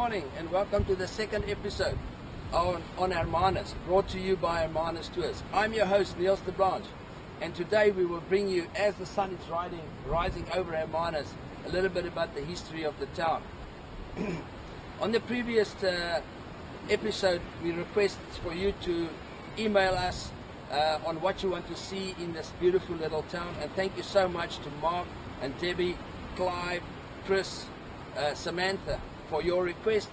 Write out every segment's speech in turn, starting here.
morning and welcome to the second episode on Hermanus, brought to you by Hermanus Tours. I'm your host, Niels de Blanche, and today we will bring you, as the sun is rising over Hermanus, a little bit about the history of the town. On the previous episode, we request for you to email us on what you want to see in this beautiful little town, and thank you so much to Mark and Debbie, Clive, Chris, Samantha for your request,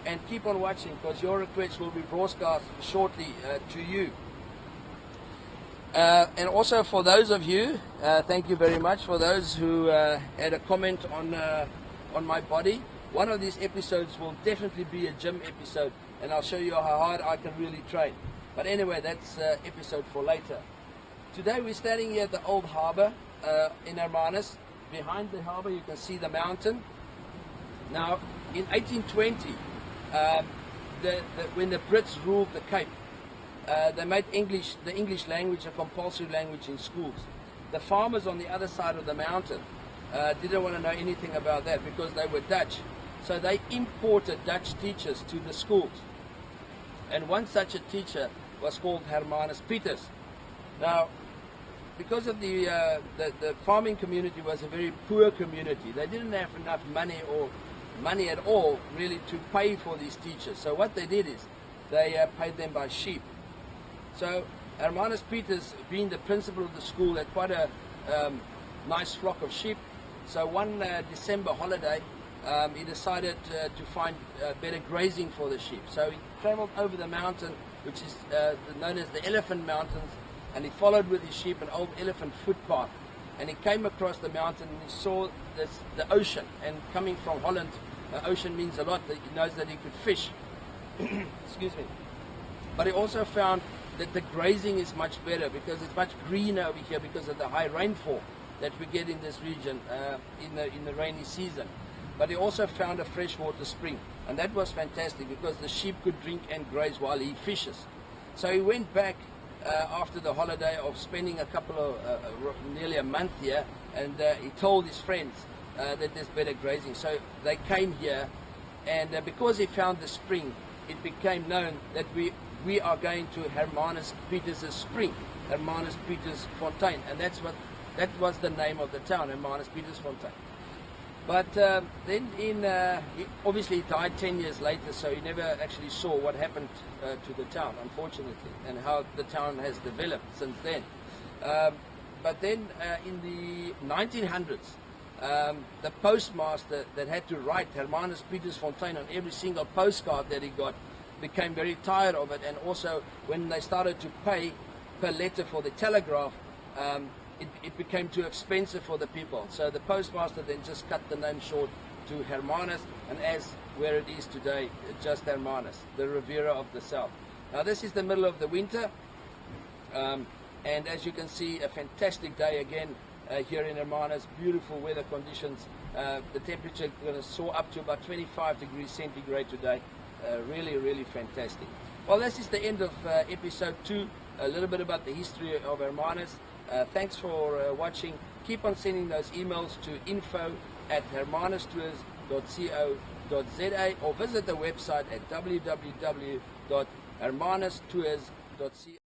and keep on watching because your request will be broadcast shortly to you. And also for those of you, thank you very much for those who had a comment on my body. One of these episodes will definitely be a gym episode, and I'll show you how hard I can really train. But anyway, that's episode for later. Today we're standing here at the old harbour in Hermanus. Behind the harbour you can see the mountain. Now in 1820, when the Brits ruled the Cape, they made the English language a compulsory language in schools. The farmers on the other side of the mountain didn't want to know anything about that because they were Dutch. So they imported Dutch teachers to the schools. And one such a teacher was called Hermanus Tours. Now, because of the farming community was a very poor community, they didn't have enough money at all really to pay for these teachers. So what they did is they paid them by sheep. So Hermanus Tours, being the principal of the school, had quite a nice flock of sheep. So one December holiday, he decided to find better grazing for the sheep. So he traveled over the mountain, which is known as the Elephant Mountains, and he followed with his sheep an old elephant footpath. And he came across the mountain and he saw the ocean. And coming from Holland, ocean means a lot. That he knows that he could fish. Excuse me. But he also found that the grazing is much better because it's much greener over here because of the high rainfall that we get in this region in the rainy season. But he also found a freshwater spring, and that was fantastic because the sheep could drink and graze while he fishes. So he went back after the holiday of spending nearly a month here, and he told his friends that there's better grazing. So they came here, and because he found the spring, it became known that we are going to Hermanus Tours' spring, Hermanus Tours Fontaine, and that was the name of the town, Hermanus Tours Fontaine. But then he obviously died 10 years later, so he never actually saw what happened to the town, unfortunately, and how the town has developed since then. But then in the 1900s, the postmaster that had to write Hermanus Tours Fontaine on every single postcard that he got became very tired of it, and also when they started to pay per letter for the telegraph, it became too expensive for the people. So the postmaster then just cut the name short to Hermanus, and as where it is today, just Hermanus, the Riviera of the South. Now this is the middle of the winter, and as you can see, a fantastic day again here in Hermanus. Beautiful weather conditions. The temperature is going to soar up to about 25 degrees centigrade today. Really, really fantastic. Well, this is the end of episode 2, a little bit about the history of Hermanus. Thanks for watching. Keep on sending those emails to info@hermanustours.co.za or visit the website at www.hermanustours.co.za.